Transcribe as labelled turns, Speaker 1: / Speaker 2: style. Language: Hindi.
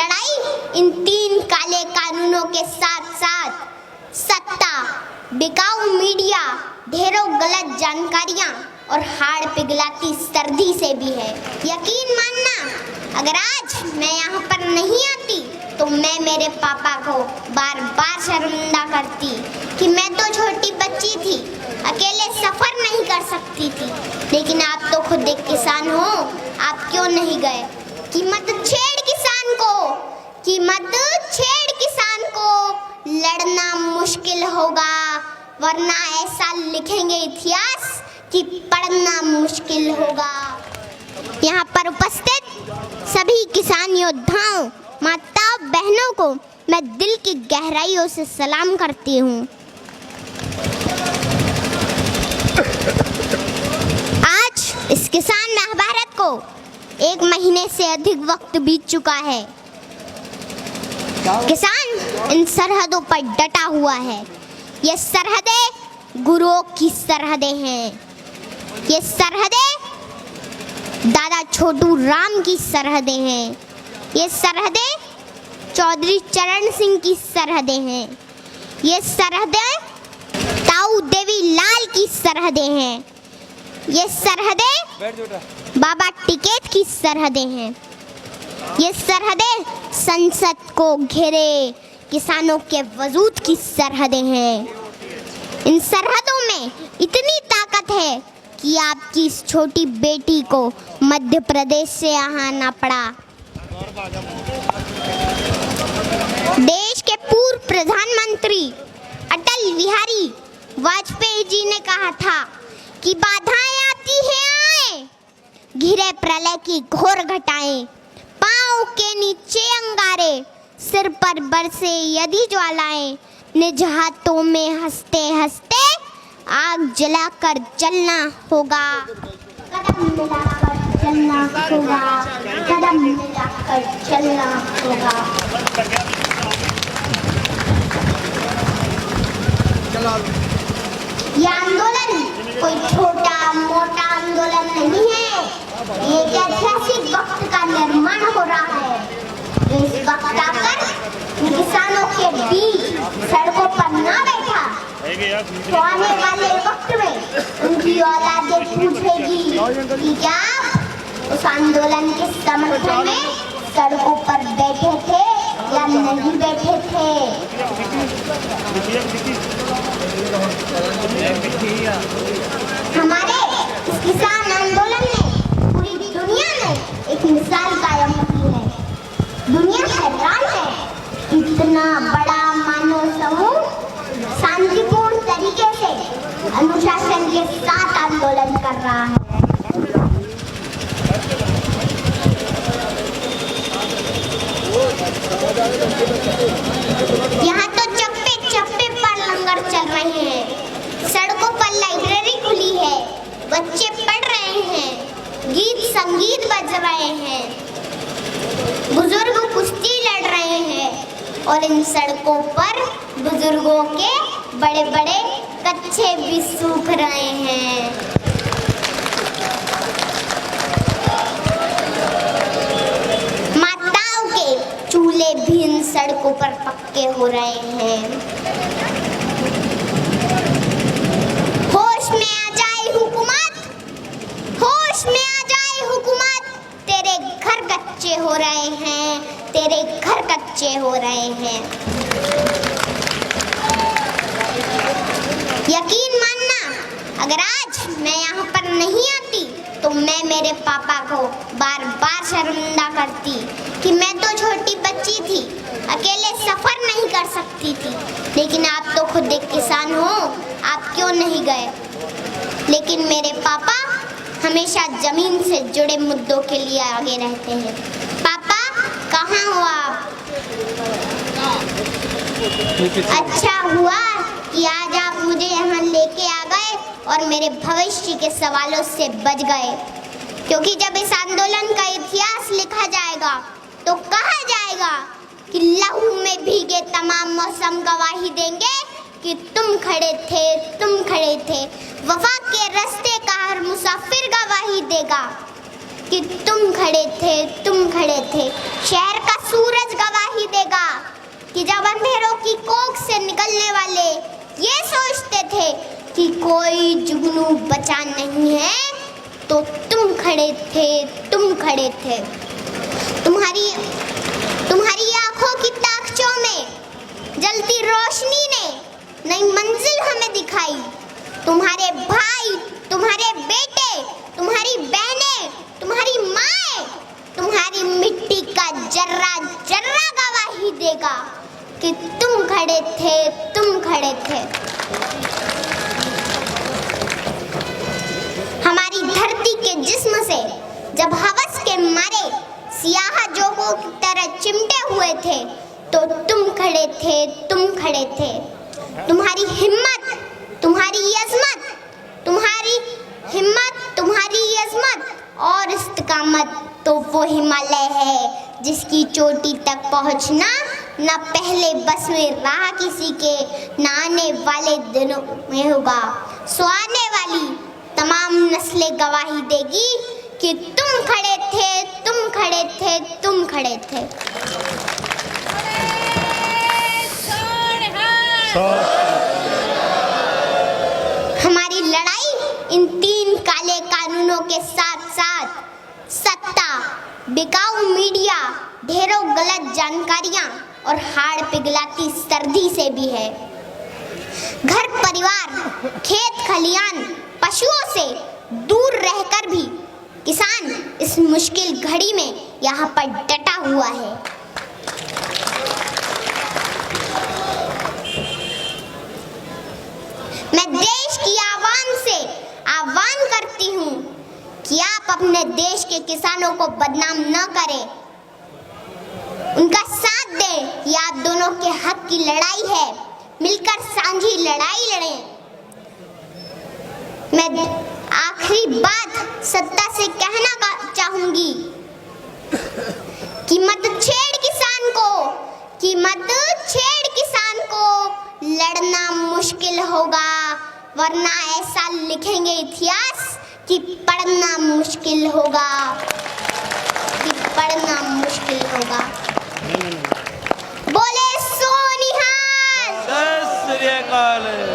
Speaker 1: लड़ाई इन 3 काले कानूनों के साथ साथ सत्ता, बिकाऊ मीडिया, ढेरों गलत जानकारियां और हाड़ पिघलाती सर्दी से भी है। यकीन मानना, अगर आज मैं यहाँ पर नहीं आती तो मैं मेरे पापा को बार बार शर्मिंदा करती कि मैं तो छोटी बच्ची थी, अकेले सफर नहीं कर सकती थी। लेकिन आप तो खुद एक किसान हो, आप क्यों नहीं गए? कि मत छेड़ किसान को, कि मत छेड़ किसान को, लड़ना मुश्किल होगा, वरना ऐसा लिखेंगे इतिहास कि पढ़ना मुश्किल होगा। यहाँ पर उपस्थित सभी किसान योद्धाओं, माताओं, बहनों को मैं दिल की गहराइयों से सलाम करती हूँ। आज इस किसान महाभारत को 1 महीने से अधिक वक्त बीत चुका है। किसान इन सरहदों पर डटा हुआ है। ये सरहदें गुरुओं की सरहदें हैं। ये सरहदें दादा छोटू राम की सरहदें हैं। ये सरहदें चौधरी चरण सिंह की सरहदें हैं। ये सरहदें ताऊ देवी लाल की सरहदें हैं। ये सरहदें बाबा टिकैत की सरहदें हैं। ये सरहदें संसद को घेरे किसानों के वजूद की सरहदें हैं। इन सरहदों में इतनी ताकत है कि आपकी इस छोटी बेटी को मध्य प्रदेश से यहाँ आना पड़ा। देश के पूर्व प्रधानमंत्री अटल बिहारी वाजपेयी जी ने कहा था कि बाधाएं आती हैं आए, घिरे प्रलय की घोर घटाएं, पाँव के नीचे अंगारे, सिर पर बरसे यदि ज्वालाएं, निज हाथों में हंसते हंसते आग जलाकर जलना होगा। कदम मिलाकर चलना होगा, कदम मिलाकर चलना होगा। ये आंदोलन कोई छोटा मोटा आंदोलन नहीं है। ये एक ऐतिहासिक वक्त का निर्माण हो रहा है। इस वक्त आकर किसानों के बीच सड़कों पर ना बैठा तो आने वाले वक्त में उनकी औलादें पूछेगी कि क्या उस आंदोलन के समर्थन में सड़कों पर बैठे थे या नहीं बैठे थे। हमारे इस किसान आंदोलन ने पूरी दुनिया में एक मिसाल कायम की है। दुनिया हैरान है, इतना बड़ा मानव समूह शांतिपूर्ण तरीके से अनुशासन के साथ आंदोलन कर रहा है। यहाँ तो चप्पे चप्पे पर लंगर चल रहे हैं, सड़कों पर लाइब्रेरी खुली है, बच्चे पढ़ रहे हैं, गीत संगीत बज रहे हैं, बुजुर्ग कुश्ती लड़ रहे हैं और इन सड़कों पर बुजुर्गों के बड़े बड़े कच्छे भी सूख रहे हैं। माताओं के चूल्हे भी इन सड़कों पर पक्के हो रहे हैं। होश में आ जाए हुकूमत, होश में आ जाए हुकूमत, तेरे घर कच्चे हो रहे हैं, तेरे घर कच्चे हो रहे हैं। यकीन मानना, अगर आज मैं यहाँ पर नहीं आती तो मैं मेरे पापा को बार बार शर्मिंदा करती कि मैं तो छोटी बच्ची थी, अकेले सफर नहीं कर सकती थी। लेकिन आप तो खुद एक किसान हो, आप क्यों नहीं गए? लेकिन मेरे पापा हमेशा जमीन से जुड़े मुद्दों के लिए आगे रहते हैं। पापा कहाँ हो आप? अच्छा हुआ कि आज आप मुझे यहाँ लेके आ गए और मेरे भविष्य के सवालों से बच गए, क्योंकि जब इस आंदोलन का इतिहास लिखा जाएगा तो कहा जाएगा कि लहू में भीगे तमाम मौसम गवाही देंगे कि तुम खड़े थे, तुम खड़े थे। वफा के रास्ते का हर मुसाफिर गवाही देगा कि तुम खड़े थे, तुम खड़े थे। शहर का सूरज कानूनों बचा नहीं है तो तुम खड़े थे, तुम खड़े थे। तुम्हारी आंखों की ताकचों में जलती रोशनी ने नई मंजिल हमें दिखाई। तुम्हारे भाई, तुम्हारे बेटे, तुम्हारी बहनें, तुम्हारी माएं, तुम्हारी मिट्टी का जर्रा जर्रा गवाही देगा कि तुम खड़े थे, तुम खड़े थे। हमारी धरती के जिस्म से जब हवस के मारे सियाह जोगों की तरह चिमटे हुए थे तो तुम खड़े थे, तुम खड़े थे। तुम्हारी हिम्मत, तुम्हारी अज़मत, तुम्हारी हिम्मत, तुम्हारी अज़मत और इस्तिकामत तो वो हिमालय है जिसकी चोटी तक पहुंचना न पहले बस में रहा किसी के, न आने वाले दिनों में होगा। सो आने वाली तमाम नस्लें गवाही देगी कि तुम खड़े थे, तुम खड़े थे, तुम खड़े थे। हमारी लड़ाई इन 3 काले कानूनों के साथ साथ सत्ता, बिकाऊ मीडिया, ढेरों गलत जानकारियां और हाड़ पिघलाती सर्दी से भी है। घर परिवार, खेत खलियान, पशुओं से दूर रहकर भी किसान इस मुश्किल घड़ी में यहाँ पर डटा हुआ है। मैं देश की आवाम से आह्वान करती हूँ कि आप अपने देश के किसानों को बदनाम न करें, उनका साथ दें। ये आप दोनों के हक की लड़ाई है, मिलकर साझी लड़ाई लड़ें। मैं आखिरी बात सत्ता से कहना चाहूंगी कि मत छेड़ किसान को, कि मत छेड़ किसान को, लड़ना मुश्किल होगा वरना ऐसा लिखेंगे इतिहास कि पढ़ना मुश्किल होगा, कि पढ़ना मुश्किल होगा। बोले सो निहाल।
Speaker 2: सत श्री अकाल।